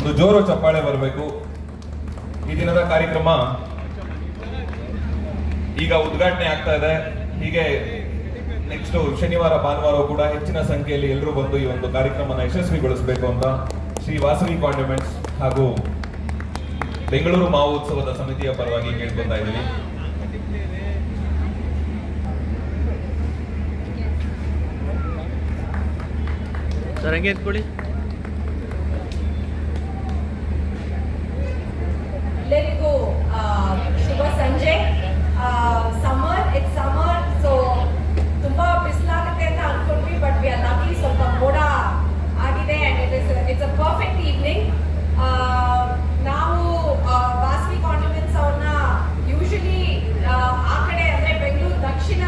ಒಂದು ಜೋರು ಚಪ್ಪಾಳೆ ಬರಬೇಕು. ಈ ದಿನದ ಕಾರ್ಯಕ್ರಮ ಈಗ ಉದ್ಘಾಟನೆ ಆಗ್ತಾ ಇದೆ. ಹೀಗೆ ನೆಕ್ಸ್ಟ್ ಶನಿವಾರ ಭಾನುವಾರ ಕೂಡ ಹೆಚ್ಚಿನ ಸಂಖ್ಯೆಯಲ್ಲಿ ಎಲ್ಲರೂ ಬಂದು ಈ ಒಂದು ಕಾರ್ಯಕ್ರಮನ ಯಶಸ್ವಿಗೊಳಿಸಬೇಕು ಅಂತ ಶ್ರೀ ವಾಸವಿ ಕಾಂಡಿಮೆಂಟ್ಸ್ ಹಾಗೂ ಬೆಂಗಳೂರು ಮಾವು ಉತ್ಸವದ ಸಮಿತಿಯ ಪರವಾಗಿ ಕೇಳ್ಕೊತಾ ಇದ್ದೀವಿ. ಸರ್ ಹಂಗೆ ಎತ್ಕೊಳ್ಳಿ. ಎಲ್ಲರಿಗೂ ಶುಭ ಸಂಜೆ. ಇಟ್ಸ್ ಸಮರ್, ಸೊ ತುಂಬಾ ಬಿಸಿಲಾಗುತ್ತೆ ಅಂತ ಅನ್ಕೊಂಡ್ವಿ, ಬಟ್ ವಿ ಆರ್ ಲಕ್ಕಿ. ಸ್ವಲ್ಪ ಮೋಡ ಆಗಿದೆ and it's a perfect evening. ನಾವು ವಾಸವಿ ಕಾಂಡಿಮೆಂಟ್ಸ್ ಅವ್ರನ್ನ ಯೂಶಲಿ ಆ ಕಡೆ ಅಂದ್ರೆ ಬೆಂಗಳೂರು ದಕ್ಷಿಣ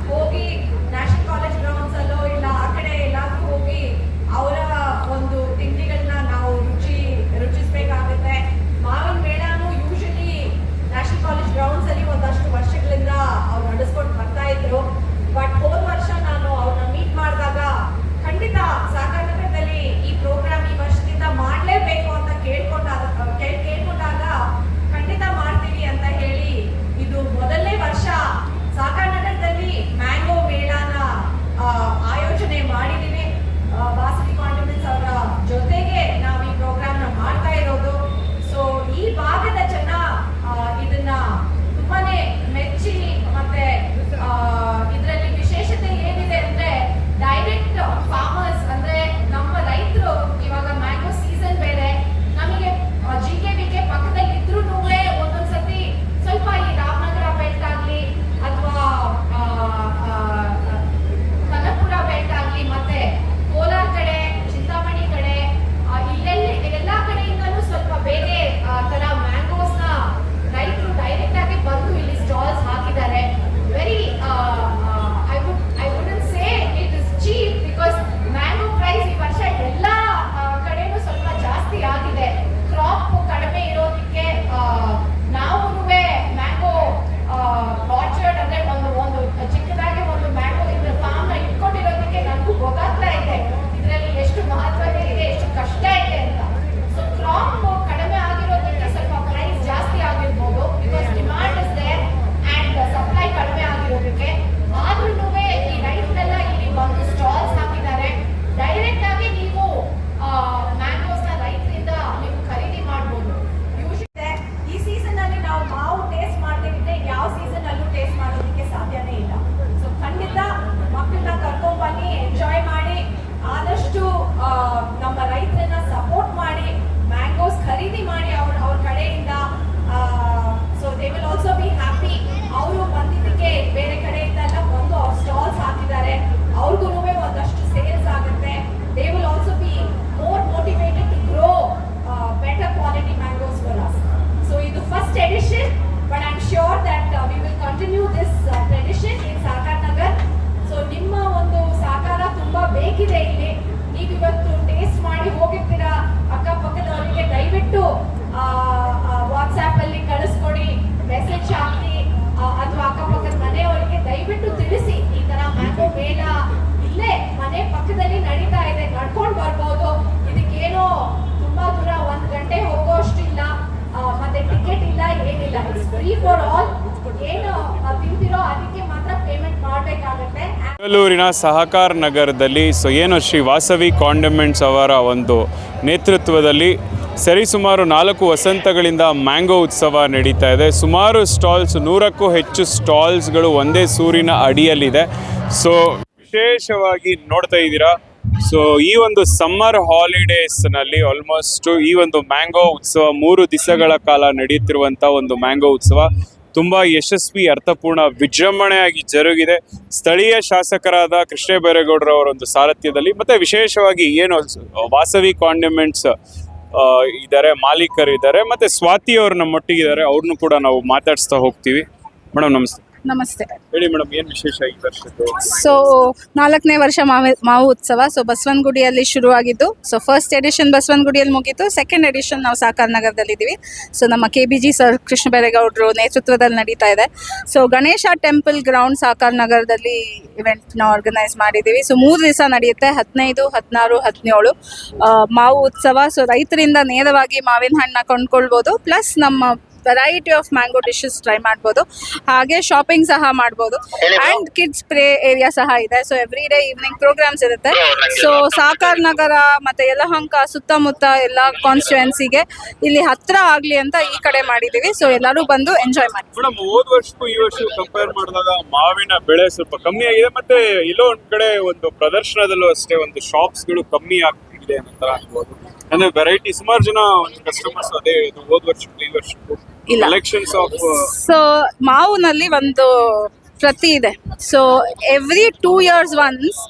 ಹೋಗಿ ನ್ಯಾಷನಲ್ ಕಾಲೇಜ್ ಗ್ರೌಂಡ್ಸ್ ಅಲ್ಲೋ ಇಲ್ಲ ಆ ಕಡೆ ಎಲ್ಲಾದ್ರೂ ಹೋಗಿ ಅವರ ಒಂದು ತಿಂಡಿಗಳನ್ನ ನಾವು ರುಚಿಸಬೇಕಾಗುತ್ತೆ. ಮಾವಿನ ಮೇಳನು ಯೂಶಲಿ ನ್ಯಾಷನಲ್ ಕಾಲೇಜ್ ಗ್ರೌಂಡ್ಸ್ ಅಲ್ಲಿ ಒಂದಷ್ಟು ವರ್ಷಗಳಿಂದ ಅವ್ರು ನಡೆಸ್ಕೊಂಡು ಬರ್ತಾ ಇದ್ರು. ಬಟ್ ಹೋದ ವರ್ಷ ನಾನು ಅವ್ರನ್ನ ಮೀಟ್ ಮಾಡಿದಾಗ ಖಂಡಿತ ಸಾಕಾರದಲ್ಲಿ ಈ ಪ್ರೋಗ್ರಾಮ್ ಈ ವರ್ಷದಿಂದ ಮಾಡಲೇಬೇಕು ಅಂತ ಕೇಳ್ಕೊಂಡಾಗ ಖಂಡಿತ ಮಾಡ್ತೀವಿ ಅಂತ ಹೇಳಿ ಇದು ಮೊದಲನೇ ವರ್ಷ ಸಾಕಾರನಗರದಲ್ಲಿ ಮ್ಯಾಂಗೋ ಮೇಳನ ಆಯೋಜನೆ ಮಾಡಿದೀವಿ. ವಾಸವಿ ಕಾಂಡಿಮೆಂಟ್ಸ್ ಅವರ ಜೊತೆಗೆ ನಾವು ಈ ಪ್ರೋಗ್ರಾಮ್ ನ ಮಾಡ್ತಾ ಇರೋದು. ಸೊ ಈ ಭಾಗದ ಜನ ಇದನ್ನ ತುಂಬಾನೇ ಮೆಚ್ಚಿ, ಮತ್ತೆ ಇದರಲ್ಲಿ ವಿಶೇಷತೆ ಏನಿದೆ ಅಂದ್ರೆ ಡೈರೆಕ್ಟ್ ಫಾರ್ಮರ್ಸ್ ಅಂದ್ರೆ ನಮ್ಮ ರೈತರು ಇವಾಗ ಮ್ಯಾಂಗೋ ಸೀಸನ್ ಬೇರೆ, ನಮಗೆ GKBK ಪಕ್ಕದಲ್ಲಿ ಇದ್ರೂ ಒಂದೊಂದ್ಸತಿ ಸ್ವಲ್ಪ ಈ ರಾಮನಗರ ಬೆಲ್ಟ್ ಆಗ್ಲಿ ಅಥವಾ ಕನಕಪುರ ಬೆಲ್ಟ್ ಆಗ್ಲಿ ಮತ್ತೆ ಕೋಲಾರ ಕಡೆ ಚಿಂತಾಮಣಿ ಕಡೆ ಎಲ್ಲಾ ಕಡೆಯಿಂದಲೂ ಸ್ವಲ್ಪ ಬೇರೆ ತರ ಮ್ಯಾಂಗೋಸ್ ನ ರೈತರು ಡೈರೆಕ್ಟ್ ಆಗಿ ಬಂದು ಇಲ್ಲಿ ಸ್ಟಾಲ್ಸ್ ಹಾಕಿದ್ದಾರೆ. Very I wouldn't say it is cheap, because mango price ಈ ವರ್ಷ ಎಲ್ಲಾ ಕಡೆನೂ ಸ್ವಲ್ಪ ಜಾಸ್ತಿ ಆಗಿದೆ. ಕ್ರಾಪ್ ಕಡಿಮೆ ಇರೋದಕ್ಕೆ ನಾವು ಮ್ಯಾಂಗೋ ಆರ್ಚರ್ಡ್ ಅಂದ್ರೆ ಒಂದು ಚಿಕ್ಕದಾಗಿ ಒಂದು ಮ್ಯಾಂಗೋ ಫಾರ್ಮ್ ನ ಇಟ್ಕೊಂಡಿರೋದಕ್ಕೆ ನನಗೂ ಗೊತ್ತಾಗ್ತಾ ಇದೆ ಇದರಲ್ಲಿ ಎಷ್ಟು ಮಹತ್ವತೆ ಇದೆ, ಎಷ್ಟು ಕಷ್ಟ ಇದೆ ಅಂತ. ಸೊ ಕ್ರಾಪ್ ಕಡಿಮೆ ಆಗಿರೋದಕ್ಕೆ ಸ್ವಲ್ಪ ಪ್ರೈಸ್ ಜಾಸ್ತಿ ಆಗಿರ್ಬೋದು, because demand is there and supply ಕಡಿಮೆ ಆಗಿರೋದಕ್ಕೆ. ಆದ್ರೂ ಈ ರೈತರೆಲ್ಲ ಇಲ್ಲಿ ಬಂದು ಸ್ಟಾಲ್ಸ್ ಹಾಕಿದ್ದಾರೆ. ಡೈರೆಕ್ಟ್ ಆಗಿ ನೀವು ಮ್ಯಾಂಗೋಸ್ ನ ರೈತರಿಂದ ನೀವು ಖರೀದಿ ಮಾಡಬಹುದು. ಈ ಸೀಸನ್ ಅಲ್ಲಿ ನಾವು ಮಾವು ಟೇಸ್ಟ್ ಮಾಡ್ತಿದ್ರೆ ಯಾವ ಸೀಸನ್ ಅಲ್ಲೂ ಟೇಸ್ಟ್ ಮಾಡೋದಕ್ಕೆ ಸಾಧ್ಯನೇ ಇಲ್ಲ. ಸೊ ಖಂಡಿತ ಮಕ್ಕಳನ್ನ ಕರ್ಕೊಂಡ್ ಬನ್ನಿ, ಎಂಜಾಯ್ ಮಾಡಿ, ಆದಷ್ಟು ನಮ್ಮ ರೈತರನ್ನ ಸಪೋರ್ಟ್ ಮಾಡಿ, ಮ್ಯಾಂಗೋಸ್ ಖರೀದಿ ಮಾಡಿ ಅವ್ರ ಕಡೆಯಿಂದ. So they will also be happy. ಅವರು ಬಂದಿದ್ದಕ್ಕೆ ಬೇರೆ ಕಡೆಯಿಂದ ಎಲ್ಲ ಬಂದು ಅವ್ರ ಸ್ಟಾಲ್ಸ್ ಹಾಕಿದ್ದಾರೆ, ಅವ್ರಿಗೂ ಒಂದಷ್ಟು ಸೇಲ್ಸ್ ಆಗುತ್ತೆ. They will also be more motivated to grow better quality mangoes for us. So ಇದು first edition, but I'm sure that we will continue this tradition in Sakar Nagar. So ನಿಮ್ಮ ಒಂದು ಸಹಕಾರ ತುಂಬಾ ಬೇಕಿದೆ ಇಲ್ಲಿ. ನೀವು ಇವತ್ತು ಟೇಸ್ಟ್ ಮಾಡಿ ಹೋಗಿರ್ತೀರಾ, ಅಕ್ಕಪಕ್ಕದವರಿಗೆ ದಯವಿಟ್ಟು ವಾಟ್ಸ್ಆಪ್ ಅಲ್ಲಿ ಕಳಿಸ್ಕೊಡಿ, ಮೆಸೇಜ್ ಹಾಕಿ, ಅಥವಾ ಅಕ್ಕಪಕ್ಕದ ಮನೆಯವರಿಗೆ ದಯವಿಟ್ಟು ತಿಳಿಸಿ ಈ ತರ ಮ್ಯಾಂಗೋ ಮೇಳ ಇಲ್ಲೇ ಮನೆ ಪಕ್ಕದಲ್ಲಿ ನಡೀತಾ ಇದೆ, ನಡ್ಕೊಂಡು ಬರ್ಬೋದು. ಇದಕ್ಕೇನೋ ತುಂಬಾ ದೂರ 1 ಗಂಟೆ ಹೋಗೋಷ್ಟಿಲ್ಲ, ಮತ್ತೆ ಟಿಕೆಟ್ ಇಲ್ಲ, ಏನಿಲ್ಲ. It's free for all. ಏನು ತಿಂತಿರೋ ಅದಕ್ಕೆ ಮಾತ್ರ ಪೇಮೆಂಟ್ ಮಾಡಬೇಕಾಗುತ್ತೆ. ಬೆಂಗಳೂರಿನ ಸಹಕಾರ ನಗರದಲ್ಲಿ ಏನು ಶ್ರೀ ವಾಸವಿ ಕಾಂಡಿಮೆಂಟ್ಸ್ ಅವರ ಒಂದು ನೇತೃತ್ವದಲ್ಲಿ ಸರಿಸುಮಾರು 4 ವಸಂತಗಳಿಂದ ಮ್ಯಾಂಗೋ ಉತ್ಸವ ನಡೀತಾ ಇದೆ. ಸುಮಾರು ಸ್ಟಾಲ್ಸ್, 100ಕ್ಕೂ ಹೆಚ್ಚು ಸ್ಟಾಲ್ಸ್ಗಳು ಒಂದೇ ಸೂರಿನ ಅಡಿಯಲ್ಲಿದೆ. ಸೊ ವಿಶೇಷವಾಗಿ ನೋಡ್ತಾ ಇದ್ದೀರಾ. ಸೊ ಈ ಒಂದು ಸಮ್ಮರ್ ಹಾಲಿಡೇಸ್ನಲ್ಲಿ ಆಲ್ಮೋಸ್ಟ್ ಈ ಒಂದು ಮ್ಯಾಂಗೋ ಉತ್ಸವ 3 ದಿವಸಗಳ ಕಾಲ ನಡೆಯುತ್ತಿರುವಂಥ ಒಂದು ಮ್ಯಾಂಗೋ ಉತ್ಸವ ತುಂಬ ಯಶಸ್ವಿ, ಅರ್ಥಪೂರ್ಣ, ವಿಜೃಂಭಣೆಯಾಗಿ ಜರುಗಿದೆ. ಸ್ಥಳೀಯ ಶಾಸಕರಾದ ಕೃಷ್ಣ ಬೈರೇಗೌಡರವರ ಒಂದು ಸಾರಥ್ಯದಲ್ಲಿ, ಮತ್ತು ವಿಶೇಷವಾಗಿ ಏನು ವಾಸವಿ ಕಾಂಡಿಮೆಂಟ್ಸ್ ಇದ್ದಾರೆ, ಮಾಲೀಕರು ಇದ್ದಾರೆ, ಮತ್ತು ಸ್ವಾತಿ ಅವರು ನಮ್ಮೊಟ್ಟಿಗಿದ್ದಾರೆ. ಅವ್ರನ್ನೂ ಕೂಡ ನಾವು ಮಾತಾಡಿಸ್ತಾ ಹೋಗ್ತೀವಿ. ಮೇಡಮ್ ನಮಸ್ತೆ. ನಮಸ್ತೆ. ಹೇಳಿ ಮೇಡಮ್, ಏನು ವಿಶೇಷ ಈ ವರ್ಷದ್ದು? ಸೊ 4ನೇ ವರ್ಷ ಮಾವು ಉತ್ಸವ. ಸೊ ಬಸವನಗುಡಿಯಲ್ಲಿ ಶುರುವಾಗಿದ್ದು. ಸೊ ಫಸ್ಟ್ ಎಡಿಷನ್ ಬಸವನಗುಡಿಯಲ್ಲಿ ಮುಗೀತು. ಸೆಕೆಂಡ್ ಎಡಿಷನ್ ನಾವು ಸಾಕಾರ ನಗರದಲ್ಲಿ ಇದ್ದೀವಿ. ಸೊ ನಮ್ಮ KBG ಸರ್ ಕೃಷ್ಣ ಬೈರೇಗೌಡರು ನೇತೃತ್ವದಲ್ಲಿ ನಡೀತಾ ಇದೆ. ಸೊ ಗಣೇಶ ಟೆಂಪಲ್ ಗ್ರೌಂಡ್ ಸಾಕಾರ ನಗರದಲ್ಲಿ ಇವೆಂಟ್ನ ಆರ್ಗನೈಸ್ ಮಾಡಿದ್ದೀವಿ. ಸೊ 3 ದಿವಸ ನಡೆಯುತ್ತೆ, 15, 16, 17 ಮಾವು ಉತ್ಸವ. ಸೊ ರೈತರಿಂದ ನೇರವಾಗಿ ಮಾವಿನ ಹಣ್ಣನ್ನ ಕೊಂಡ್ಕೊಳ್ಬೋದು. ಪ್ಲಸ್ ನಮ್ಮ variety of mango dishes try ಮಾಡ್ಬೋದು. ಹಾಗೆ ಶಾಪಿಂಗ್ ಸಹ ಮಾಡ್ಬೋದು. ಆ್ಯಂಡ್ ಕಿಡ್ಸ್ ಪ್ಲೇ ಏರಿಯಾ ಸಹ ಇದೆ. So every day evening programs ಇರುತ್ತೆ. ಸೊ ಸಾಕಾರ ನಗರ ಮತ್ತು ಯಲಹಂಕ ಸುತ್ತಮುತ್ತ ಎಲ್ಲ ಕಾನ್ಸ್ಟಿಟ್ಯುಯೆನ್ಸಿಗೆ ಇಲ್ಲಿ ಹತ್ತಿರ ಆಗಲಿ ಅಂತ ಈ ಕಡೆ ಮಾಡಿದ್ದೀವಿ. ಸೊ ಎಲ್ಲರೂ ಬಂದು ಎಂಜಾಯ್ ಮಾಡಿ. ಮೇಡಮ್, ಹೋದ ವರ್ಷಕ್ಕೂ ಈ ವರ್ಷಕ್ಕೂ ಕಂಪೇರ್ ಮಾಡಿದಾಗ ಮಾವಿನ ಬೆಳೆ ಸ್ವಲ್ಪ ಕಮ್ಮಿ ಆಗಿದೆ, ಮತ್ತೆ ಎಲ್ಲೋ ಒಂದ್ ಕಡೆ ಒಂದು ಪ್ರದರ್ಶನದಲ್ಲೂ ಅಷ್ಟೇ ಒಂದು ಶಾಪ್ಸ್ಗಳು ಕಮ್ಮಿ ಆಗ್ತಿದೆ ಅಂತ ಅನ್ಬೋದು. ಅಂದ್ರೆ ವೆರೈಟಿ ಸುಮಾರು ಜನ ಕಸ್ಟಮರ್ಸ್ ಅದೇ ಹೋದ ವರ್ಷಕ್ಕೂ ಈ ವರ್ಷಕ್ಕೂ ಇಲ್ಲ. ಕಲೆಕ್ಷನ್ಸ್ ಆಫ್ ಸೊ ಮಾವಿನಲ್ಲಿ ಒಂದು ಪ್ರತಿ ಇದೆ. ಸೊ ಎವ್ರಿ 2 years ಒನ್ಸ್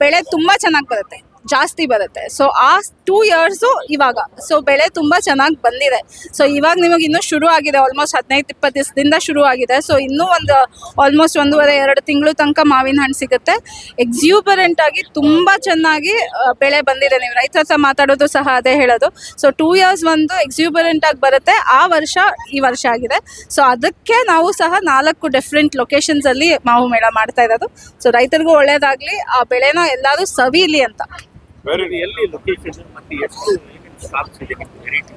ಬೆಳೆ ತುಂಬ ಚೆನ್ನಾಗಿ ಬರುತ್ತೆ, ಜಾಸ್ತಿ ಬರುತ್ತೆ. ಸೊ ಆ 2 years ಇವಾಗ ಸೊ ಬೆಳೆ ತುಂಬ ಚೆನ್ನಾಗಿ ಬಂದಿದೆ. ಸೊ ಇವಾಗ ನಿಮಗೆ ಇನ್ನೂ ಶುರು ಆಗಿದೆ, ಆಲ್ಮೋಸ್ಟ್ 15-20 ದಿವಸದಿಂದ ಶುರು ಆಗಿದೆ. ಸೊ ಇನ್ನೂ ಒಂದು ಆಲ್ಮೋಸ್ಟ್ 1.5-2 ತಿಂಗಳು ತನಕ ಮಾವಿನ ಹಣ್ಣು ಸಿಗುತ್ತೆ. ಎಕ್ಸ್ಯೂಬರೆಂಟ್ ಆಗಿ ತುಂಬ ಚೆನ್ನಾಗಿ ಬೆಳೆ ಬಂದಿದೆ. ನೀವು ರೈತರ ಹತ್ರ ಮಾತಾಡೋದು ಸಹ ಅದೇ ಹೇಳೋದು. ಸೊ 2 years ಒಂದು ಎಕ್ಸ್ಯೂಬರೆಂಟ್ ಆಗಿ ಬರುತ್ತೆ. ಆ ವರ್ಷ ಈ ವರ್ಷ ಆಗಿದೆ. ಸೊ ಅದಕ್ಕೆ ನಾವು ಸಹ 4 ಡಿಫ್ರೆಂಟ್ ಲೊಕೇಶನ್ಸಲ್ಲಿ ಮಾವು ಮೇಳ ಮಾಡ್ತಾ ಇರೋದು. ಸೊ ರೈತರಿಗೂ ಒಳ್ಳೇದಾಗಲಿ, ಆ ಬೆಳೆನ ಎಲ್ಲರೂ ಸವಿಲಿ ಅಂತ. ಎಲ್ಲಿ ಲೊಕೇಶನ್ ಮತ್ತೆ ಎಷ್ಟು ಶಾಪ್ಸ್ ಇದೆ ವೆರೈಟಿ?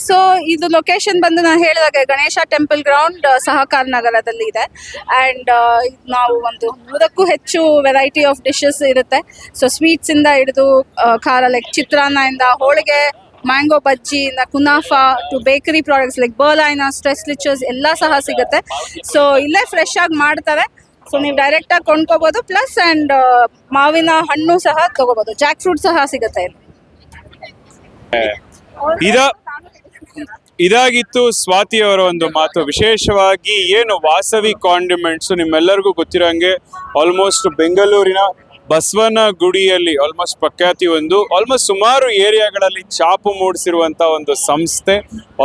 ಸೊ ಇದು ಲೊಕೇಶನ್ ಬಂದು ನಾನು ಹೇಳಿದಾಗ ಗಣೇಶ ಟೆಂಪಲ್ ಗ್ರೌಂಡ್ ಸಹಕಾರ ನಗರದಲ್ಲಿ ಇದೆ. ಆ್ಯಂಡ್ ನಾವು ಒಂದು 100ಕ್ಕೂ ಹೆಚ್ಚು ವೆರೈಟಿ ಆಫ್ ಡಿಶಸ್ ಇರುತ್ತೆ. ಸೊ ಸ್ವೀಟ್ಸಿಂದ ಹಿಡಿದು ಖಾರ ಲೈಕ್ ಚಿತ್ರಾನ್ನದಿಂದ ಹೋಳಿಗೆ, ಮ್ಯಾಂಗೋ ಬಜ್ಜಿಯಿಂದ ಕುನಾಫಾ ಟು ಬೇಕರಿ ಪ್ರಾಡಕ್ಟ್ಸ್ ಲೈಕ್ ಬರ್ಲೈನ, ಸ್ಟ್ರೆಸ್ ಲಿಚರ್ಸ್ ಎಲ್ಲ ಸಹ ಸಿಗುತ್ತೆ. ಸೊ ಇಲ್ಲೇ ಫ್ರೆಶ್ ಆಗಿ ಮಾಡ್ತಾರೆ. ಸೊ ನೀವು ಡೈರೆಕ್ಟಾಗಿ ಕೊಂಡ್ಕೋಬೋದು. ಪ್ಲಸ್ ಆ್ಯಂಡ್ ಮಾವಿನ ಹಣ್ಣು ಸಹ ತೊಗೋಬೋದು. ಜಾಕ್ ಫ್ರೂಟ್ ಸಹ ಸಿಗುತ್ತೆ ಇಲ್ಲಿ. ಇದಾಗಿತ್ತು ಸ್ವಾತಿ ಅವರ ಒಂದು ಮಾತು. ವಿಶೇಷವಾಗಿ ಏನು ವಾಸವಿ ಕಾಂಡಿಮೆಂಟ್ಸ್ ನಿಮ್ಮೆಲ್ಲರಿಗೂ ಗೊತ್ತಿರೋಂಗೆ ಆಲ್ಮೋಸ್ಟ್ ಬೆಂಗಳೂರಿನ ಬಸವನಗುಡಿಯಲ್ಲಿ ಆಲ್ಮೋಸ್ಟ್ ಪ್ರಖ್ಯಾತಿ ಒಂದು ಆಲ್ಮೋಸ್ಟ್ ಸುಮಾರು ಏರಿಯಾಗಳಲ್ಲಿ ಛಾಪು ಮೂಡಿಸಿರುವಂಥ ಒಂದು ಸಂಸ್ಥೆ.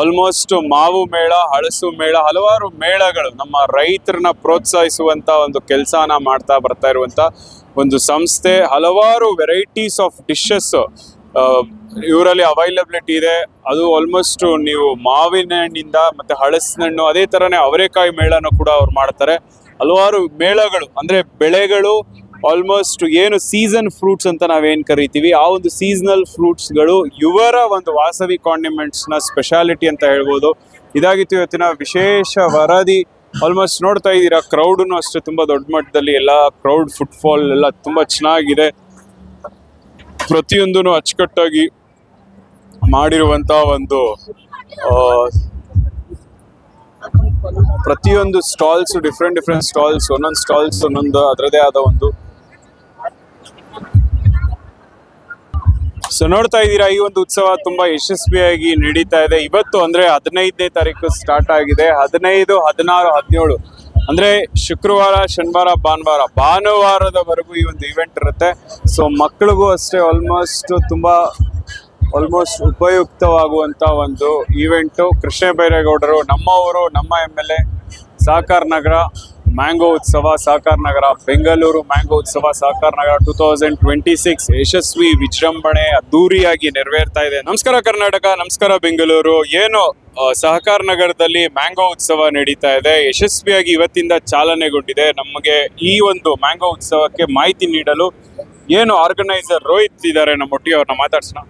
ಆಲ್ಮೋಸ್ಟ್ ಮಾವು ಮೇಳ, ಹಳಸು ಮೇಳ, ಹಲವಾರು ಮೇಳಗಳು ನಮ್ಮ ರೈತರನ್ನ ಪ್ರೋತ್ಸಾಹಿಸುವಂಥ ಒಂದು ಕೆಲಸನ ಮಾಡ್ತಾ ಬರ್ತಾ ಇರುವಂಥ ಒಂದು ಸಂಸ್ಥೆ. ಹಲವಾರು ವೆರೈಟೀಸ್ ಆಫ್ ಡಿಶಸ್ ಇವರಲ್ಲಿ ಅವೈಲಬಿಲಿಟಿ ಇದೆ. ಅದು ಆಲ್ಮೋಸ್ಟ್ ನೀವು ಮಾವಿನ ಹಣ್ಣಿಂದ ಮತ್ತು ಹಳಸಿನ ಹಣ್ಣು, ಅದೇ ಥರನೇ ಅವರೆಕಾಯಿ ಮೇಳನೂ ಕೂಡ ಅವ್ರು ಮಾಡ್ತಾರೆ. ಹಲವಾರು ಮೇಳಗಳು ಅಂದರೆ ಬೆಳೆಗಳು ಆಲ್ಮೋಸ್ಟ್ ಏನು ಸೀಸನ್ ಫ್ರೂಟ್ಸ್ ಅಂತ ನಾವೇನು ಕರಿತೀವಿ, ಆ ಒಂದು ಸೀಸನಲ್ ಫ್ರೂಟ್ಸ್ಗಳು ಇವರ ಒಂದು ವಾಸವಿ ಕಾಂಡಿಮೆಂಟ್ಸ್ನ ಸ್ಪೆಷಾಲಿಟಿ ಅಂತ ಹೇಳ್ಬೋದು. ಇದಾಗಿತ್ತು ಇವತ್ತಿನ ವಿಶೇಷ ವರದಿ. ಆಲ್ಮೋಸ್ಟ್ ನೋಡ್ತಾ ಇದ್ದೀರಾ, ಕ್ರೌಡೂ ಅಷ್ಟೇ ತುಂಬ ದೊಡ್ಡ ಮಟ್ಟದಲ್ಲಿ, ಎಲ್ಲ ಕ್ರೌಡ್ ಫುಟ್ಫಾಲ್ ಎಲ್ಲ ತುಂಬ ಚೆನ್ನಾಗಿದೆ. ಪ್ರತಿಯೊಂದೂ ಅಚ್ಚುಕಟ್ಟಾಗಿ ಮಾಡಿರುವಂಥ ಒಂದು ಪ್ರತಿಯೊಂದು ಸ್ಟಾಲ್ಸ್ ಡಿಫ್ರೆಂಟ್ ಸ್ಟಾಲ್ಸ್, ಒಂದೊಂದು ಸ್ಟಾಲ್ಸ್ ಒಂದೊಂದು ಅದರದೇ ಆದ ಒಂದು. ಸೊ ನೋಡ್ತಾ ಇದ್ದೀರಾ, ಈ ಒಂದು ಉತ್ಸವ ತುಂಬಾ ಯಶಸ್ವಿಯಾಗಿ ನಡೀತಾ ಇದೆ. ಇವತ್ತು ಅಂದ್ರೆ 15ನೇ ತಾರೀಕು ಸ್ಟಾರ್ಟ್ ಆಗಿದೆ. 15, 16, 17 ಅಂದ್ರೆ ಶುಕ್ರವಾರ, ಶನಿವಾರ, ಭಾನುವಾರದವರೆಗೂ ಈ ಒಂದು ಇವೆಂಟ್ ಇರುತ್ತೆ. ಸೊ ಮಕ್ಕಳಿಗೂ ಅಷ್ಟೇ ಆಲ್ಮೋಸ್ಟ್ ಉಪಯುಕ್ತವಾಗುವಂತ ಒಂದು ಇವೆಂಟು. ಕೃಷ್ಣ ಬೈರೇಗೌಡರು, ನಮ್ಮವರು, ನಮ್ಮ MLA, ಸಾಕಾರ ನಗರ ಮ್ಯಾಂಗೋ ಉತ್ಸವ, ಸಾಕಾರ ನಗರ ಬೆಂಗಳೂರು ಮ್ಯಾಂಗೋ ಉತ್ಸವ ಸಾಕಾರ ನಗರ 2026 ಯಶಸ್ವಿ, ವಿಜೃಂಭಣೆ, ಅದ್ದೂರಿಯಾಗಿ ನೆರವೇರ್ತಾ ಇದೆ. ನಮಸ್ಕಾರ ಕರ್ನಾಟಕ, ನಮಸ್ಕಾರ ಬೆಂಗಳೂರು. ಏನು ಸಹಕಾರ ನಗರದಲ್ಲಿ ಮ್ಯಾಂಗೋ ಉತ್ಸವ ನಡೀತಾ ಇದೆ, ಯಶಸ್ವಿಯಾಗಿ ಇವತ್ತಿಂದ ಚಾಲನೆಗೊಂಡಿದೆ. ನಮಗೆ ಈ ಒಂದು ಮ್ಯಾಂಗೋ ಉತ್ಸವಕ್ಕೆ ಮಾಹಿತಿ ನೀಡಲು ಏನು ಆರ್ಗನೈಸರ್ ರೋಹಿತ್ ಇದ್ದಾರೆ ನಮ್ಮೊಟ್ಟಿಗೆ, ಅವ್ರನ್ನ ಮಾತಾಡ್ಸೋಣ.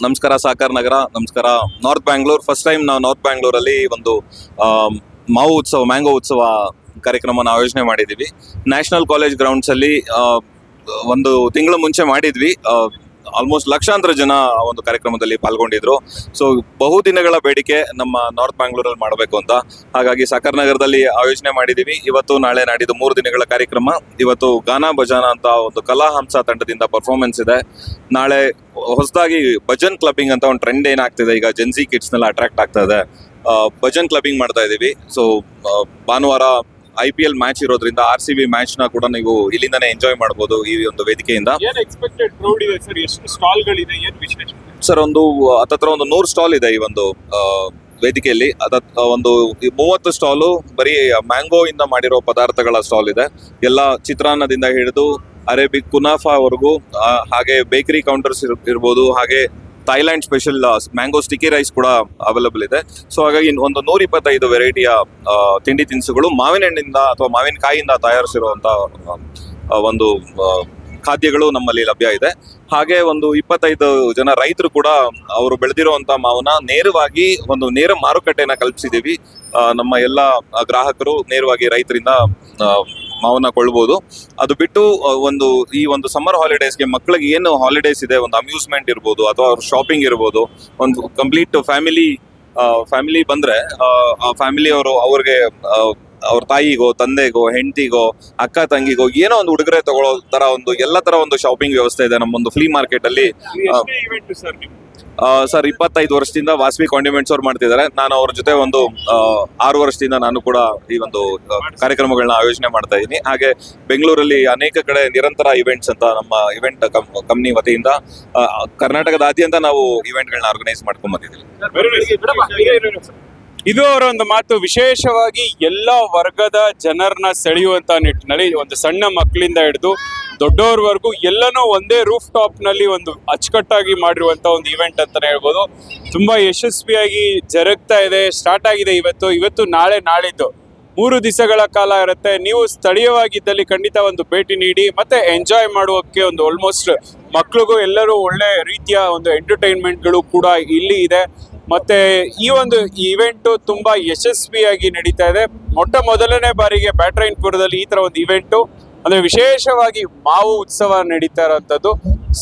ನಮಸ್ಕಾರ ಸಾಕಾರ ನಗರ, ನಮಸ್ಕಾರ ನಾರ್ತ್ ಬ್ಯಾಂಗ್ಳೂರ್. ಫಸ್ಟ್ ಟೈಮ್ ನಾವು ನಾರ್ತ್ ಬ್ಯಾಂಗ್ಳೂರಲ್ಲಿ ಒಂದು ಮ್ಯಾಂಗೋ ಉತ್ಸವ ಕಾರ್ಯಕ್ರಮನ ಆಯೋಜನೆ ಮಾಡಿದ್ದೀವಿ. ನ್ಯಾಷನಲ್ ಕಾಲೇಜ್ ಗ್ರೌಂಡ್ಸಲ್ಲಿ ಒಂದು ತಿಂಗಳ ಮುಂಚೆ ಮಾಡಿದ್ವಿ. ಆಲ್ಮೋಸ್ಟ್ ಲಕ್ಷಾಂತರ ಜನ ಆ ಒಂದು ಕಾರ್ಯಕ್ರಮದಲ್ಲಿ ಪಾಲ್ಗೊಂಡಿದ್ರು. ಸೊ ಬಹುದಿನಗಳ ಬೇಡಿಕೆ ನಮ್ಮ ನಾರ್ತ್ ಬ್ಯಾಂಗ್ಳೂರಲ್ಲಿ ಮಾಡಬೇಕು ಅಂತ, ಹಾಗಾಗಿ ಸಾಕಾರ ನಗರದಲ್ಲಿ ಆಯೋಜನೆ ಮಾಡಿದ್ದೀವಿ. ಇವತ್ತು, ನಾಳೆ, ನಾಡಿದ್ದು 3 ದಿನಗಳ ಕಾರ್ಯಕ್ರಮ. ಇವತ್ತು ಗಾನಾ ಭಜಾನ ಅಂತ ಒಂದು ಕಲಾಹಂಸ ತಂಡದಿಂದ ಪರ್ಫಾರ್ಮೆನ್ಸ್ ಇದೆ. ನಾಳೆ ಹೊಸದಾಗಿ ಭಜನ್ ಕ್ಲಬ್ಬಿಂಗ್ ಅಂತ ಒಂದು ಟ್ರೆಂಡ್ ಏನಾಗ್ತಿದೆ, ಈಗ ಜೆನ್ಸಿ ಕಿಡ್ಸ್ನೆಲ್ಲ ಅಟ್ರಾಕ್ಟ್ ಆಗ್ತಾ ಇದೆ. ಭಜನ್ ಕ್ಲಬ್ಬಿಂಗ್ ಮಾಡ್ತಾ ಇದ್ದೀವಿ. ಸೊ ಭಾನುವಾರ IPL ಮ್ಯಾಚ್ ಇರೋದ್ರಿಂದ RCB ಮ್ಯಾಚ್ನ ಕೂಡ ನೀವು ಇಲ್ಲಿಂದಾನೇ ಎಂಜಾಯ್ ಮಾಡ್ಬೋದು ಈ ಒಂದು ವೇದಿಕೆಯಿಂದ. ಎಷ್ಟು ಸ್ಟಾಲ್ಗಳಿದೆ, ಏನು ವಿಶೇಷ ಸರ್? ಒಂದು 100 ಸ್ಟಾಲ್ ಇದೆ ಈ ಒಂದು ವೇದಿಕೆಯಲ್ಲಿ ಒಂದು 30 ಸ್ಟಾಲು ಬರೀ ಮ್ಯಾಂಗೋ ಇಂದ ಮಾಡಿರೋ ಪದಾರ್ಥಗಳ ಸ್ಟಾಲ್ ಇದೆ. ಎಲ್ಲ ಚಿತ್ರಾನ್ನದಿಂದ ಹಿಡಿದು ಅರೇಬಿಕ್ ಕುನಾಫಾವರೆಗೂ, ಹಾಗೆ ಬೇಕರಿ ಕೌಂಟರ್ಸ್ ಇರ್ಬೋದು, ಹಾಗೆ Thailand special mango sticky rice ಕೂಡ ಅವೈಲಬಲ್ ಇದೆ. ಸೊ ಹಾಗಾಗಿ ಒಂದು 125 ವೆರೈಟಿಯ ತಿಂಡಿ ತಿನಿಸುಗಳು ಮಾವಿನ ಹಣ್ಣಿಂದ ಅಥವಾ ಮಾವಿನಕಾಯಿಯಿಂದ ತಯಾರಿಸಿರುವಂತ ಒಂದು ಖಾದ್ಯಗಳು ನಮ್ಮಲ್ಲಿ ಲಭ್ಯ ಇದೆ. ಹಾಗೆ ಒಂದು 25 ಜನ ರೈತರು ಕೂಡ ಅವರು ಬೆಳೆದಿರುವಂತ ಮಾವನ್ನ ನೇರವಾಗಿ ಒಂದು ನೇರ ಮಾರುಕಟ್ಟೆನ ಕಲ್ಪಿಸಿದೀವಿ. ನಮ್ಮ ಎಲ್ಲ ಗ್ರಾಹಕರು ನೇರವಾಗಿ ರೈತರಿಂದ ಮಾವನ್ನ ಕೊಳ್ಳಬಹುದು. ಅದು ಬಿಟ್ಟು ಈ ಒಂದು ಸಮ್ಮರ್ ಹಾಲಿಡೇಸ್ಗೆ ಮಕ್ಕಳಿಗೆ ಏನು ಹಾಲಿಡೇಸ್ ಇದೆ, ಒಂದು ಅಮ್ಯೂಸ್ಮೆಂಟ್ ಇರ್ಬೋದು ಅಥವಾ ಅವ್ರ ಶಾಪಿಂಗ್ ಇರ್ಬೋದು, ಒಂದು ಕಂಪ್ಲೀಟ್ ಫ್ಯಾಮಿಲಿ ಬಂದ್ರೆ ಆ ಫ್ಯಾಮಿಲಿ ಅವ್ರಿಗೆ ಅವ್ರ ತಾಯಿಗೋ, ತಂದೆಗೋ, ಹೆಂಡತಿಗೋ, ಅಕ್ಕ ತಂಗಿಗೋ ಏನೋ ಒಂದು ಉಡುಗೊರೆ ತಗೊಳ್ಳೋ ತರ ಎಲ್ಲ ತರ ಒಂದು ಶಾಪಿಂಗ್ ವ್ಯವಸ್ಥೆ ಇದೆ ನಮ್ಮೊಂದು ಫ್ಲೀ ಮಾರ್ಕೆಟ್ ಅಲ್ಲಿ. ಸರ್ 25 ವರ್ಷದಿಂದ ವಾಸವಿ ಕಾಂಡಿಮೆಂಟ್ಸ್ ಅವ್ರು ಮಾಡ್ತಿದ್ದಾರೆ. ನಾನು ಅವ್ರ ಜೊತೆ ಒಂದು 6 ವರ್ಷದಿಂದ ನಾನು ಕೂಡ ಈ ಒಂದು ಕಾರ್ಯಕ್ರಮಗಳನ್ನ ಆಯೋಜನೆ ಮಾಡ್ತಾ ಇದ್ದೀನಿ. ಹಾಗೆ ಬೆಂಗಳೂರಲ್ಲಿ ಅನೇಕ ಕಡೆ ನಿರಂತರ ಇವೆಂಟ್ಸ್ ಅಂತ ನಮ್ಮ ಇವೆಂಟ್ ಕಂಪ್ನಿ ವತಿಯಿಂದ ಕರ್ನಾಟಕದಾದ್ಯಂತ ನಾವು ಇವೆಂಟ್ಗಳನ್ನ ಆರ್ಗನೈಸ್ ಮಾಡ್ಕೊಂಡ್ ಬಂದಿದ್ದೀವಿ. ಇದು ಅವರ ಒಂದು ಮಾತು. ವಿಶೇಷವಾಗಿ ಎಲ್ಲ ವರ್ಗದ ಜನರನ್ನ ಸೆಳೆಯುವಂತ ನಿಟ್ಟಿನಲ್ಲಿ ಒಂದು ಸಣ್ಣ ಮಕ್ಕಳಿಂದ ಹಿಡಿದು ದೊಡ್ಡವ್ರವರೆಗೂ ಎಲ್ಲನೂ ಒಂದೇ ರೂಫ್ ಟಾಪ್ ನಲ್ಲಿ ಒಂದು ಅಚ್ಚುಕಟ್ಟಾಗಿ ಮಾಡಿರುವಂತ ಒಂದು ಇವೆಂಟ್ ಅಂತಾನೆ ಹೇಳ್ಬೋದು. ತುಂಬಾ ಯಶಸ್ವಿಯಾಗಿ ಜರುಗ್ತಾ ಇದೆ. ಸ್ಟಾರ್ಟ್ ಆಗಿದೆ ಇವತ್ತು ನಾಳೆ ನಾಳಿದ್ದು 3 ದಿವಸಗಳ ಕಾಲ ಇರುತ್ತೆ. ನೀವು ಸ್ಥಳೀಯವಾಗಿದ್ದಲ್ಲಿ ಖಂಡಿತ ಒಂದು ಭೇಟಿ ನೀಡಿ ಮತ್ತೆ ಎಂಜಾಯ್ ಮಾಡುವಕ್ಕೆ ಒಂದು ಆಲ್ಮೋಸ್ಟ್ ಮಕ್ಳಿಗೂ ಎಲ್ಲರೂ ಒಳ್ಳೆ ರೀತಿಯ ಒಂದು ಎಂಟರ್ಟೈನ್ಮೆಂಟ್ಗಳು ಕೂಡ ಇಲ್ಲಿ ಇದೆ. ಮತ್ತೆ ಈ ಒಂದು ಇವೆಂಟ್ ತುಂಬಾ ಯಶಸ್ವಿಯಾಗಿ ನಡೀತಾ ಇದೆ. ಮೊದಲನೇ ಬಾರಿಗೆ ಬ್ಯಾಟರಾಯನಪುರದಲ್ಲಿ ಈ ತರ ಒಂದು ಇವೆಂಟು ಅಂದ್ರೆ ವಿಶೇಷವಾಗಿ ಮಾವು ಉತ್ಸವ ನಡೀತಾ ಇರೋಂಥದ್ದು.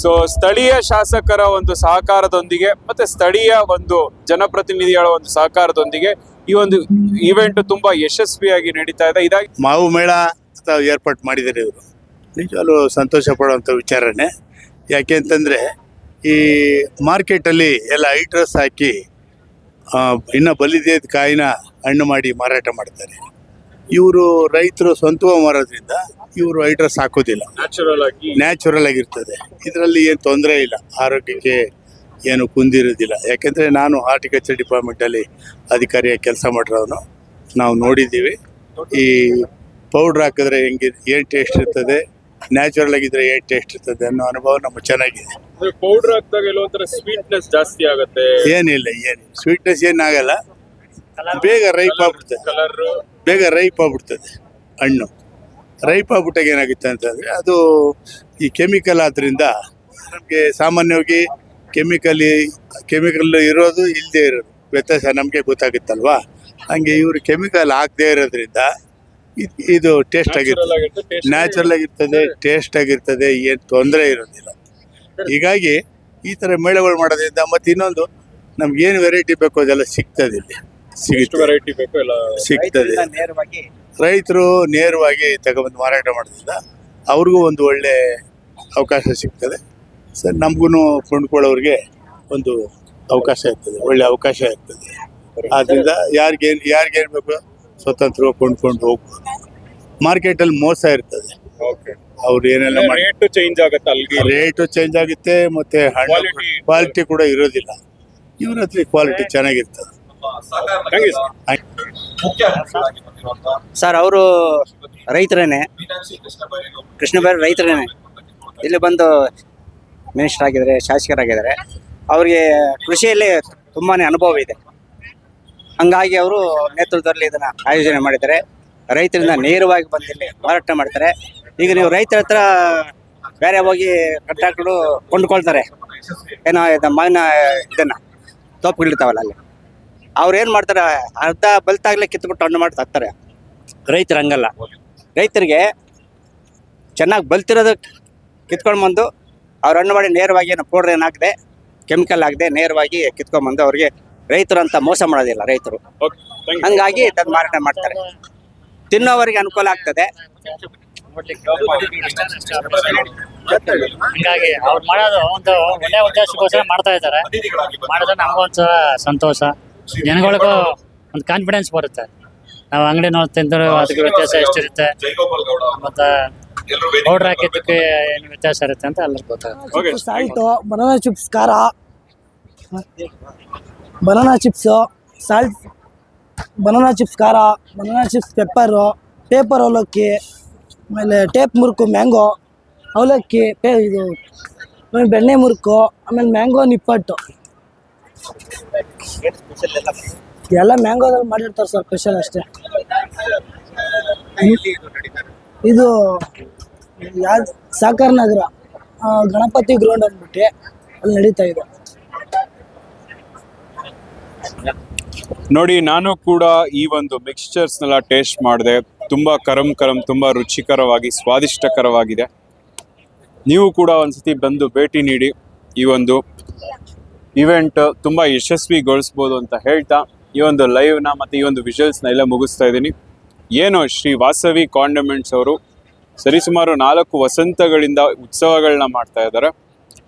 ಸೊ ಸ್ಥಳೀಯ ಶಾಸಕರ ಒಂದು ಸಹಕಾರದೊಂದಿಗೆ ಮತ್ತೆ ಸ್ಥಳೀಯ ಒಂದು ಜನಪ್ರತಿನಿಧಿಗಳ ಒಂದು ಸಹಕಾರದೊಂದಿಗೆ ಈ ಒಂದು ಇವೆಂಟ್ ತುಂಬಾ ಯಶಸ್ವಿಯಾಗಿ ನಡೀತಾ ಇದೆ. ಇದಾಗಿ ಮಾವು ಮೇಳ ಏರ್ಪಾಟ್ ಮಾಡಿದ್ದಾರೆ ಇವರು. ನಿಜವಾಗ್ಲೂ ಸಂತೋಷ ಪಡುವಂಥ ವಿಚಾರನೇ. ಯಾಕೆ ಅಂತಂದರೆ ಈ ಮಾರ್ಕೆಟಲ್ಲಿ ಎಲ್ಲ ಹೈಡ್ರಸ್ ಹಾಕಿ ಇನ್ನು ಬಲಿದೇದ ಕಾಯಿನ ಹಣ್ಣು ಮಾಡಿ ಮಾರಾಟ ಮಾಡ್ತಾರೆ. ಇವರು ರೈತರು ಸ್ವಂತವಾಗಿ ಮಾರೋದ್ರಿಂದ ಇವರು ಹೈಡ್ರಸ್ ಹಾಕೋದಿಲ್ಲ, ನ್ಯಾಚುರಲ್ ಆಗಿರ್ತದೆ. ಇದರಲ್ಲಿ ಏನು ತೊಂದರೆ ಇಲ್ಲ, ಆರೋಗ್ಯಕ್ಕೆ ಏನು ಕುಂದಿರೋದಿಲ್ಲ. ಯಾಕೆಂದರೆ ನಾನು ಹಾರ್ಟಿಕಲ್ಚರ್ ಡಿಪಾರ್ಟ್ಮೆಂಟಲ್ಲಿ ಅಧಿಕಾರಿಯಾಗಿ ಕೆಲಸ ಮಾಡಿರೋನು. ನಾವು ನೋಡಿದ್ದೀವಿ ಈ ಪೌಡ್ರ್ ಹಾಕಿದ್ರೆ ಏನು ಟೇಸ್ಟ್ ಇರ್ತದೆ, ನ್ಯಾಚುರಲ್ ಆಗಿದ್ರೆ ಏನು ಟೇಸ್ಟ್ ಇರ್ತದೆ ಅನ್ನೋ ಅನುಭವ ನಮಗೆ ಚೆನ್ನಾಗಿದೆ. ಪೌಡರ್ ಹಾಕಿದಾಗ ಒಂಥರ ಸ್ವೀಟ್ನೆಸ್ ಜಾಸ್ತಿ ಆಗುತ್ತೆ. ಏನಿಲ್ಲ ಸ್ವೀಟ್ನೆಸ್ ಏನಾಗಲ್ಲ, ಬೇಗ ರೈಪ್ ಆಗ್ಬಿಡ್ತದೆ ಹಣ್ಣು. ರೈಪ್ ಆಗ್ಬಿಟ್ಟಾಗ ಏನಾಗುತ್ತೆ ಅಂತಂದರೆ ಅದು ಈ ಕೆಮಿಕಲ್ ಆದ್ದರಿಂದ ನಮಗೆ ಸಾಮಾನ್ಯವಾಗಿ ಕೆಮಿಕಲ್ ಇರೋದು ಇಲ್ಲದೆ ಇರೋದು ವ್ಯತ್ಯಾಸ ನಮಗೆ ಗೊತ್ತಾಗುತ್ತಲ್ವಾ. ಹಂಗೆ ಇವರು ಕೆಮಿಕಲ್ ಹಾಕದೇ ಇರೋದ್ರಿಂದ ಇದು ಟೇಸ್ಟ್ ಆಗಿರ್ತದೆ, ನ್ಯಾಚುರಲ್ ಆಗಿರ್ತದೆ, ಟೇಸ್ಟ್ ಆಗಿರ್ತದೆ, ಏನು ತೊಂದರೆ ಇರೋದಿಲ್ಲ. ಹೀಗಾಗಿ ಈ ಥರ ಮೇಳಗಳು ಮಾಡೋದ್ರಿಂದ ಮತ್ತು ಇನ್ನೊಂದು ನಮ್ಗೇನು ವೆರೈಟಿ ಬೇಕೋ ಅದೆಲ್ಲ ಸಿಗ್ತದೆ, ಇಲ್ಲಿ ಸಿಗ್ತದೆ. ರೈತರು ನೇರವಾಗಿ ತಗೊಬಂದು ಮಾರಾಟ ಮಾಡೋದ್ರಿಂದ ಅವ್ರಿಗೂ ಒಂದು ಒಳ್ಳೆ ಅವಕಾಶ ಸಿಗ್ತದೆ. ಸರ್ ನಮಗೂ ಕೊಂಡ್ಕೊಳ್ಳೋರಿಗೆ ಒಂದು ಅವಕಾಶ ಇರ್ತದೆ, ಒಳ್ಳೆ ಅವಕಾಶ ಇರ್ತದೆ. ಆದ್ದರಿಂದ ಯಾರಿಗೇನು ಬೇಕು ಸ್ವತಂತ್ರವಾಗಿ ಕೊಂಡ್ಕೊಂಡು ಹೋಗ್ಬೋದು. ಮಾರ್ಕೆಟಲ್ಲಿ ಮೋಸ ಇರ್ತದೆ, ಅವ್ರು ಏನೆಲ್ಲ ರೇಟ್ ಚೇಂಜ್ ಆಗುತ್ತೆ, ರೇಟು ಚೇಂಜ್ ಆಗುತ್ತೆ, ಮತ್ತೆ ಕ್ವಾಲಿಟಿ ಕೂಡ ಇರೋದಿಲ್ಲ. ಇವ್ರ ಹತ್ರ ಕ್ವಾಲಿಟಿ ಚೆನ್ನಾಗಿರ್ತದೆ. ಸರ್ ಅವರು ರೈತರೇನೆ, ಕೃಷ್ಣ ಬೈರೇಗೌಡ ರೈತರೇನೆ. ಇಲ್ಲಿ ಬಂದು ಮಿನಿಸ್ಟರ್ ಆಗಿದ್ದಾರೆ, ಶಾಸಕರಾಗಿದ್ದಾರೆ. ಅವರಿಗೆ ಕೃಷಿಯಲ್ಲಿ ತುಂಬಾ ಅನುಭವ ಇದೆ. ಹಂಗಾಗಿ ಅವರು ನೇತೃತ್ವದಲ್ಲಿ ಇದನ್ನು ಆಯೋಜನೆ ಮಾಡಿದ್ದಾರೆ. ರೈತರಿಂದ ನೇರವಾಗಿ ಬಂದು ಇಲ್ಲಿ ಮಾರಾಟ ಮಾಡ್ತಾರೆ. ಈಗ ನೀವು ರೈತರ ಹತ್ರ ಬೇರೆ ಹೋಗಿ ಕಟ್ಟಾಕೊಂಡು ಕೊಂಡ್ಕೊಳ್ತಾರೆ, ಏನೋ ಮಾವಿನ ಇದನ್ನು ತೋಪುಗಳಿರ್ತಾವಲ್ಲ, ಅಲ್ಲಿ ಅವ್ರು ಏನು ಮಾಡ್ತಾರೆ, ಅರ್ಧ ಬಲ್ತಾಗಲೇ ಕಿತ್ಬಿಟ್ಟು ಹಣ್ಣು ಮಾಡಿ ತರ್ತಾರೆ. ರೈತರು ಹಂಗಲ್ಲ. ರೈತರಿಗೆ ಚೆನ್ನಾಗಿ ಬಲ್ತಿರೋದು ಕಿತ್ಕೊಂಡು ಬಂದು ಅವ್ರು ಹಣ್ಣು ಮಾಡಿ ನೇರವಾಗಿ ಏನು ಪೌಡ್ರ್ ಏನು ಹಾಕದೆ, ಕೆಮಿಕಲ್ ಹಾಕದೆ ನೇರವಾಗಿ ಕಿತ್ಕೊಂಡ್ಬಂದು ಅವ್ರಿಗೆ ರೈತರು ಅಂತ ಮೋಸ ಮಾಡೋದಿಲ್ಲ ರೈತರು. ಹಂಗಾಗಿ ಇದನ್ನು ಮಾರಾಟ ಮಾಡ್ತಾರೆ. ತಿನ್ನೋವರಿಗೆ ಅನುಕೂಲ ಆಗ್ತದೆ. ಹಂಗಾಗಿ ಅವ್ರು ಮಾಡೋದು ಒಂದು ಒಳ್ಳೆ ಉದ್ದೇಶಕ್ಕೋಸ್ಕರ ಮಾಡ್ತಾ ಇದ್ದಾರೆ. ಮಾಡಿದ್ರೆ ನಮಗೊಂದು ಸಂತೋಷ, ಜನಗಳಿಗೂ ಒಂದು ಕಾನ್ಫಿಡೆನ್ಸ್ ಬರುತ್ತೆ. ನಾವು ಅಂಗಡಿ ತಿಂದ್ರೆ ಅದಕ್ಕೆ ವ್ಯತ್ಯಾಸ ಎಷ್ಟಿರುತ್ತೆ, ಮತ್ತೆ ಪೌಡ್ರ್ ಹಾಕಿದ್ದಕ್ಕೆ ಏನು ವ್ಯತ್ಯಾಸ ಇರುತ್ತೆ ಅಂತ ಎಲ್ಲರಿಗೂ ಗೊತ್ತಾಗುತ್ತೆ. ಸಾಲ್ಟು, ಬನಾನಾ ಚಿಪ್ಸ್ ಖಾರ, banana chips, salt, banana chips ಖಾರ, ಬನಾನಾ ಚಿಪ್ಸ್ ಪೆಪ್ಪರು, ಪೇಪರ್ ಅವಲಕ್ಕಿ, ಆಮೇಲೆ ಟೇಪ್ ಮುರುಕು ಮ್ಯಾಂಗೋ, ಅವಲಕ್ಕಿ ಇದು ಆಮೇಲೆ ಬೆಣ್ಣೆ ಮುರುಕು, ಆಮೇಲೆ ಮ್ಯಾಂಗೋ ನಿಪ್ಪಟ್ಟು ಎಲ್ಲ ಮ್ಯಾಂಗೋದಲ್ಲಿ ಮಾಡಿರ್ತಾರೆ ಸರ್, ಸ್ಪೆಷಲ್ ಅಷ್ಟೇ. ಇದು ಯಾವ್ದು ಸಾಕಾರ ನಗರ ಗಣಪತಿ ಗ್ರೌಂಡ್ ಅಂದ್ಬಿಟ್ಟು ಅಲ್ಲಿ ನಡೀತಾ ಇದೆ. ನೋಡಿ, ನಾನು ಕೂಡ ಈ ಒಂದು ಮಿಕ್ಸ್ಚರ್ಸ್ನೆಲ್ಲ ಟೇಸ್ಟ್ ಮಾಡಿದೆ. ತುಂಬ ಕರಂ ತುಂಬ ರುಚಿಕರವಾಗಿ ಸ್ವಾದಿಷ್ಟಕರವಾಗಿದೆ. ನೀವು ಕೂಡ ಒಂದ್ಸತಿ ಬಂದು ಭೇಟಿ ನೀಡಿ ಈ ಒಂದು ಇವೆಂಟ್ ತುಂಬ ಯಶಸ್ವಿಗೊಳಿಸ್ಬೋದು ಅಂತ ಹೇಳ್ತಾ ಈ ಒಂದು ಲೈವ್ನ ಮತ್ತು ಈ ಒಂದು ವಿಜುವಲ್ಸ್ನ ಎಲ್ಲ ಮುಗಿಸ್ತಾ ಇದ್ದೀನಿ. ಏನು ಶ್ರೀ ವಾಸವಿ ಕಾಂಡಿಮೆಂಟ್ಸ್ ಅವರು ಸರಿಸುಮಾರು 4 ವಸಂತಗಳಿಂದ ಉತ್ಸವಗಳನ್ನ ಮಾಡ್ತಾ ಇದ್ದಾರೆ.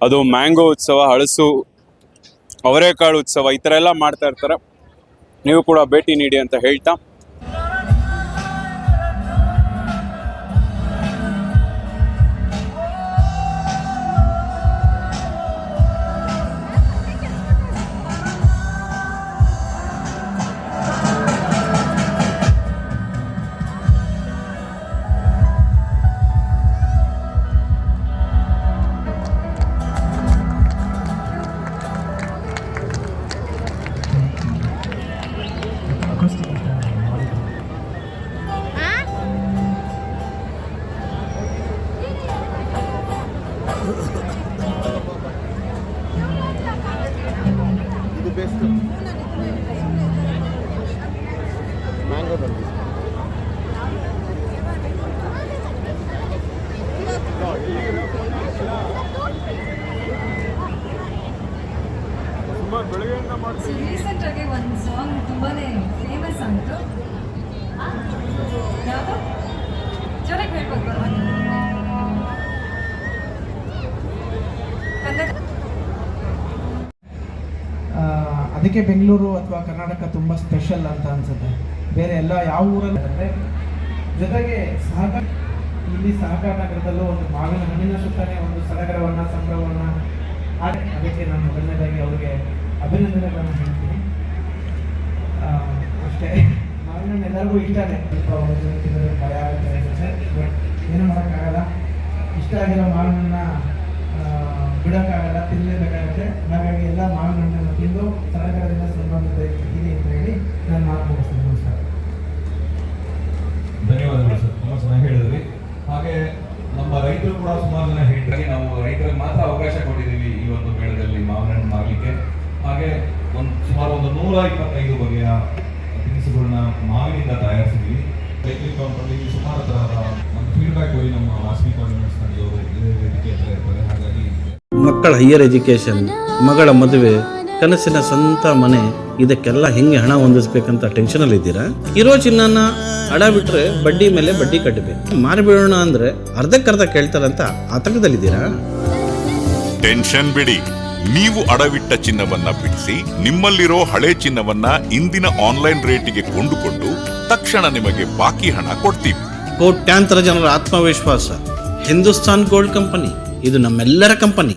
ಅದು ಮ್ಯಾಂಗೋ ಉತ್ಸವ, ಹಳಸು, ಅವರೆಕಾಳು ಉತ್ಸವ, ಈ ಥರ ಎಲ್ಲ ಮಾಡ್ತಾ ಇರ್ತಾರೆ. ನೀವು ಕೂಡ ಭೇಟಿ ನೀಡಿ ಅಂತ ಹೇಳ್ತಾ ರೀಸೆಂಟ್ ಆಗಿ ಒಂದು ಸಾಂಗ್ ತುಂಬಾನೇ ಫೇಮಸ್ ಆಯಿತು. ಯಾವುದು ಜೋರಾಗಿ ಹೇಳ್ಬೇಕು ಕನ್ನಡ. ಅದಕ್ಕೆ ಬೆಂಗಳೂರು ಅಥವಾ ಕರ್ನಾಟಕ ತುಂಬ ಸ್ಪೆಷಲ್ ಅಂತ ಅನ್ಸುತ್ತೆ. ಬೇರೆ ಎಲ್ಲ ಯಾವ ಊರಲ್ಲಿ ಅಂದರೆ ಜೊತೆಗೆ ಇಲ್ಲಿ ಸಹಕಾರ ನಗರದಲ್ಲೂ ಒಂದು ಮಾವಿನ ಹಣ್ಣಿನ ಸುತ್ತಲೇ ಒಂದು ಸಡಗರವನ್ನು, ಸಂಭ್ರಮವನ್ನು ಅದಕ್ಕೆ ನಾನು ಮೊದಲನೇದಾಗಿ ಅವರಿಗೆ ಅಭಿನಂದನೆಗಳನ್ನು ಹೇಳ್ತೀನಿ. ಅಷ್ಟೇ, ಮಾವಿನ ಹಣ್ಣು ಎಲ್ಲರಿಗೂ ಇಷ್ಟನೇ. ಭಯ ಆಗುತ್ತೆ, ಬಟ್ ಏನೂ ಮಾಡೋಕ್ಕಾಗಲ್ಲ. ಇಷ್ಟ ಆಗಿರೋ ಮಾವಿನ ಹಣ್ಣನ್ನ ಬಿಡೋಕ್ಕಾಗಲ್ಲ, ತಿನ್ನಲೇಬೇಕಾಗುತ್ತೆ. ಹಾಗಾಗಿ ಎಲ್ಲ ಮಾವಿನ ಹಣ್ಣನ್ನು ತಿಂದು ಸಡಗರದಿಂದ ಸಂಬಂಧದ ಇದೆ ಅಂತ ಹೇಳಿ ನಾನು ಮಾತು ಮುಗಿಸ್ತೀನಿ. ನಮಸ್ಕಾರ. ಧನ್ಯವಾದಗಳು ಸರ್, ತುಂಬ ಚೆನ್ನಾಗಿ ಹೇಳಿದ್ವಿ. ಹಾಗೆ ನಮ್ಮ ರೈತರು ಕೂಡ ಸುಮಾರು ಜನ ಹೇಳಿದ್ರೆ ನಾವು ರೈತರಿಗೆ ಮಾತ್ರ ಅವಕಾಶ ಕೊಟ್ಟಿದ್ದೀವಿ ಈ ಒಂದು ಮೇಳದಲ್ಲಿ ಮಾವಿನ ಹಣ್ಣು ಮಾರಲಿಕ್ಕೆ. ಹಾಗೆ ಸುಮಾರು 125 ಬಗೆಯ ತಿನಿಸುಗಳನ್ನ ಮಾವಿನಿಂದ ತಯಾರಿಸಿದ್ವಿ. ರೈತರಿಗೆ ಕೌಂಟ್ರಲ್ಲಿ ಸುಮಾರು ತರಹದ ಒಂದು ಫೀಡ್ಬ್ಯಾಕ್ ಹೋಗಿ ನಮ್ಮ ವಾಸವಿ ಕಾಂಡಿಮೆಂಟ್ಸ್ ನಡೆಯೋರು ಇದೇ ವೇದಿಕೆ ಹತ್ರ ಇರ್ತಾರೆ. ಹಾಗಾಗಿ ಮಕ್ಕಳ ಹೈಯರ್ ಎಜುಕೇಷನ್, ಮಗಳ ಮದುವೆ, ಕನಸಿನ ಸ್ವಂತ ಮನೆ, ಇದಕ್ಕೆಲ್ಲ ಹೆಂಗೆ ಹಣ ಹೊಂದಿಸ್ಬೇಕಂತ ಟೆನ್ಷನಲ್ಲಿ ಇದ್ದೀರಾ? ಇರೋ ಚಿನ್ನನ ಅಡ ಬಿಟ್ರೆ ಬಡ್ಡಿ ಮೇಲೆ ಬಡ್ಡಿ ಕಟ್ಟಬೇಕು. ಮಾರಿಬಿಡೋಣ ಅಂದ್ರೆ ಅರ್ಧಕ್ಕರ್ಧ ಕೇಳ್ತಾರಂತ ಆತಂಕದಲ್ಲಿದ್ದೀರಾ? ಟೆನ್ಷನ್ ಬಿಡಿ, ನೀವು ಅಡವಿಟ್ಟ ಚಿನ್ನವನ್ನ ಬಿಡಿಸಿ ನಿಮ್ಮಲ್ಲಿರೋ ಹಳೆ ಚಿನ್ನವನ್ನ ಇಂದಿನ ಆನ್ಲೈನ್ ರೇಟಿಗೆ ಕೊಂಡುಕೊಂಡು ತಕ್ಷಣ ನಿಮಗೆ ಬಾಕಿ ಹಣ ಕೊಡ್ತೀವಿ. ಕೋಟ್ಯಾಂತರ ಜನರ ಆತ್ಮವಿಶ್ವಾಸ ಹಿಂದೂಸ್ತಾನ್ ಗೋಲ್ಡ್ ಕಂಪನಿ, ಇದು ನಮ್ಮೆಲ್ಲರ ಕಂಪನಿ.